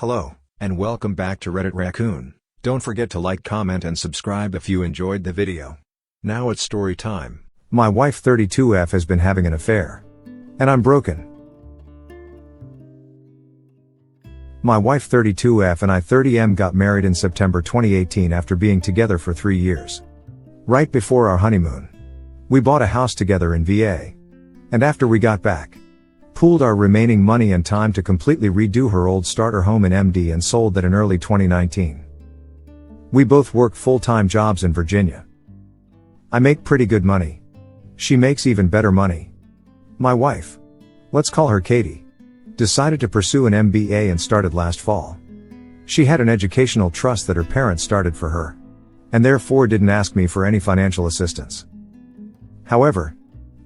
Hello, and welcome back to Reddit Raccoon. Don't forget to like, comment and subscribe if you enjoyed the video. Now it's story time. My wife 32F has been having an affair. And I'm broken. My wife 32F and I 30M got married in September 2018 after being together for 3 years. Right before our honeymoon. We bought a house together in VA. And after we got back, pooled our remaining money and time to completely redo her old starter home in MD and sold that in early 2019. We both work full-time jobs in Virginia. I make pretty good money. She makes even better money. My wife, let's call her Katie, decided to pursue an MBA and started last fall. She had an educational trust that her parents started for her, and therefore didn't ask me for any financial assistance. However,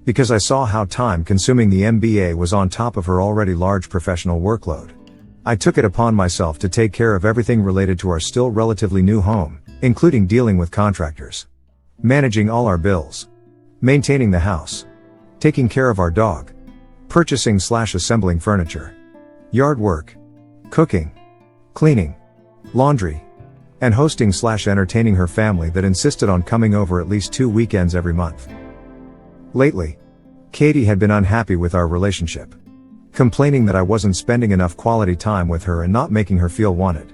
because I saw how time-consuming the MBA was on top of her already large professional workload, I took it upon myself to take care of everything related to our still relatively new home, including dealing with contractors, managing all our bills, maintaining the house, taking care of our dog, purchasing/assembling furniture, yard work, cooking, cleaning, laundry, and hosting/entertaining her family that insisted on coming over at least 2 weekends every month. Lately, Katie had been unhappy with our relationship, complaining that I wasn't spending enough quality time with her and not making her feel wanted.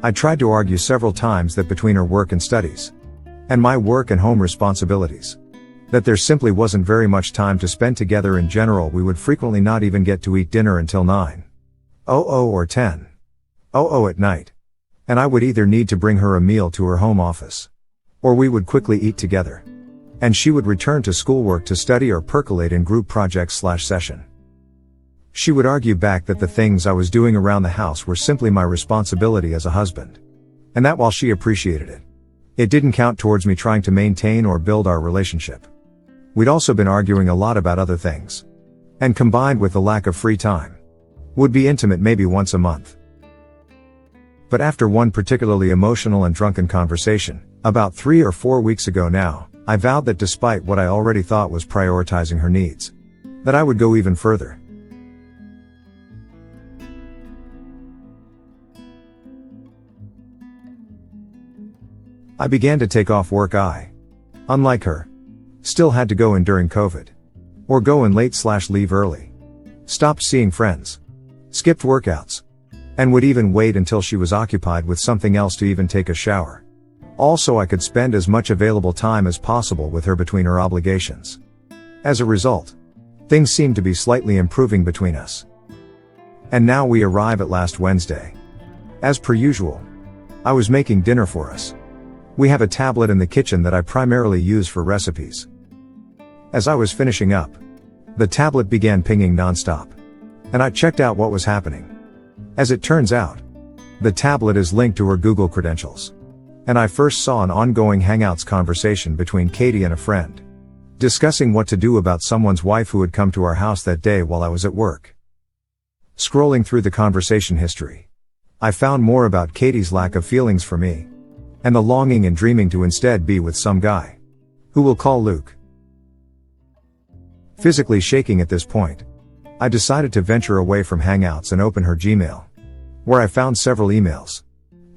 I tried to argue several times that between her work and studies, and my work and home responsibilities, that there simply wasn't very much time to spend together in general. We would frequently not even get to eat dinner until 9:00 or 10:00 at night, and I would either need to bring her a meal to her home office, or we would quickly eat together, and she would return to schoolwork to study or percolate in group projects/session. She would argue back that the things I was doing around the house were simply my responsibility as a husband, and that while she appreciated it, it didn't count towards me trying to maintain or build our relationship. We'd also been arguing a lot about other things, and combined with the lack of free time, would be intimate maybe once a month. But after one particularly emotional and drunken conversation, about 3 or 4 weeks ago now, I vowed that despite what I already thought was prioritizing her needs, that I would go even further. I began to take off work. I, unlike her, still had to go in during COVID, or go in late/leave early, stopped seeing friends, skipped workouts, and would even wait until she was occupied with something else to even take a shower. Also, I could spend as much available time as possible with her between her obligations. As a result, things seemed to be slightly improving between us. And now we arrive at last Wednesday. As per usual, I was making dinner for us. We have a tablet in the kitchen that I primarily use for recipes. As I was finishing up, the tablet began pinging nonstop, and I checked out what was happening. As it turns out, the tablet is linked to her Google credentials, and I first saw an ongoing Hangouts conversation between Katie and a friend, discussing what to do about someone's wife who had come to our house that day while I was at work. Scrolling through the conversation history, I found more about Katie's lack of feelings for me, and the longing and dreaming to instead be with some guy, who we'll call Luke. Physically shaking at this point, I decided to venture away from Hangouts and open her Gmail, where I found several emails,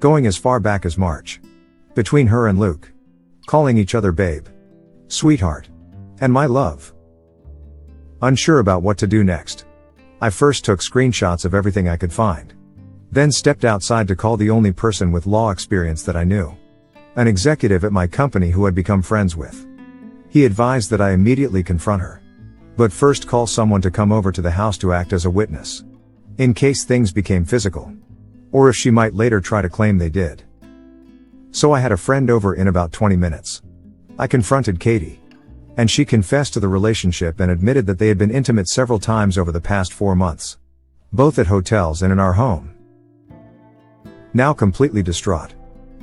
going as far back as March, between her and Luke, calling each other babe, sweetheart, and my love. Unsure about what to do next, I first took screenshots of everything I could find, then stepped outside to call the only person with law experience that I knew, an executive at my company who I'd become friends with. He advised that I immediately confront her, but first call someone to come over to the house to act as a witness, in case things became physical, or if she might later try to claim they did. So I had a friend over in about 20 minutes. I confronted Katie, and she confessed to the relationship and admitted that they had been intimate several times over the past 4 months, both at hotels and in our home. Now completely distraught,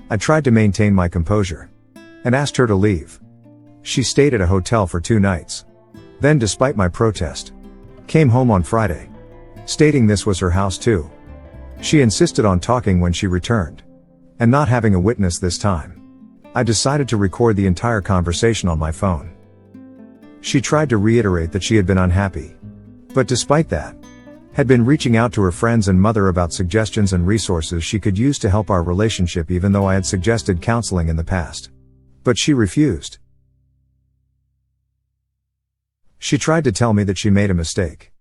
I tried to maintain my composure, and asked her to leave. She stayed at a hotel for 2 nights. Then, despite my protest, came home on Friday, stating this was her house too. She insisted on talking when she returned, and not having a witness this time, I decided to record the entire conversation on my phone. She tried to reiterate that she had been unhappy, but despite that, Had been reaching out to her friends and mother about suggestions and resources she could use to help our relationship, even though I had suggested counseling in the past. But she refused. She tried to tell me that she made a mistake.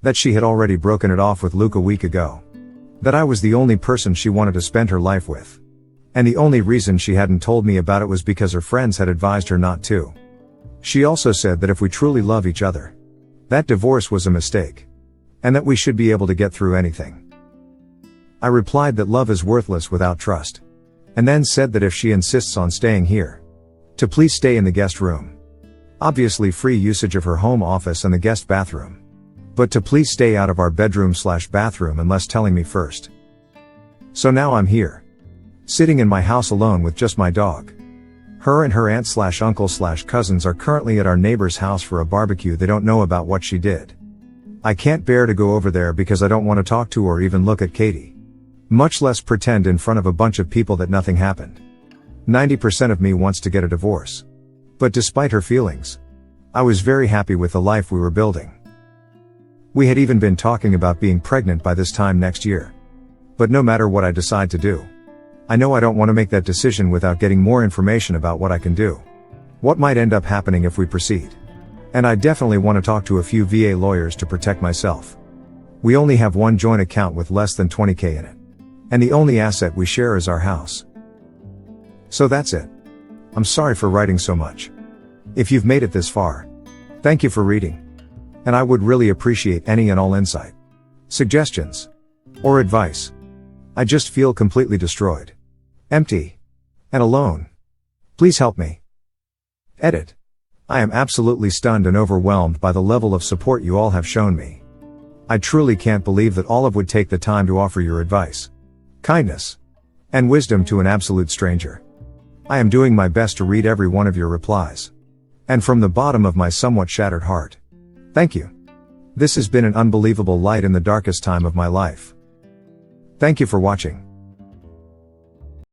That she had already broken it off with Luke a week ago. That I was the only person she wanted to spend her life with. And the only reason she hadn't told me about it was because her friends had advised her not to. She also said that if we truly love each other, that divorce was a mistake. And that we should be able to get through anything. I replied that love is worthless without trust. And then said that if she insists on staying here, to please stay in the guest room. Obviously free usage of her home office and the guest bathroom. But to please stay out of our bedroom/bathroom unless telling me first. So now I'm here. Sitting in my house alone with just my dog. Her and her aunt/uncle/cousins are currently at our neighbor's house for a barbecue. They don't know about what she did. I can't bear to go over there because I don't want to talk to or even look at Katie. Much less pretend in front of a bunch of people that nothing happened. 90% of me wants to get a divorce. But despite her feelings, I was very happy with the life we were building. We had even been talking about being pregnant by this time next year. But no matter what I decide to do, I know I don't want to make that decision without getting more information about what I can do. What might end up happening if we proceed. And I definitely want to talk to a few VA lawyers to protect myself. We only have one joint account with less than $20,000 in it. And the only asset we share is our house. So that's it. I'm sorry for writing so much. If you've made it this far, thank you for reading. And I would really appreciate any and all insight, suggestions, or advice. I just feel completely destroyed, empty, and alone. Please help me. Edit. I am absolutely stunned and overwhelmed by the level of support you all have shown me. I truly can't believe that all of would take the time to offer your advice, kindness, and wisdom to an absolute stranger. I am doing my best to read every one of your replies. And from the bottom of my somewhat shattered heart, thank you. This has been an unbelievable light in the darkest time of my life. Thank you for watching.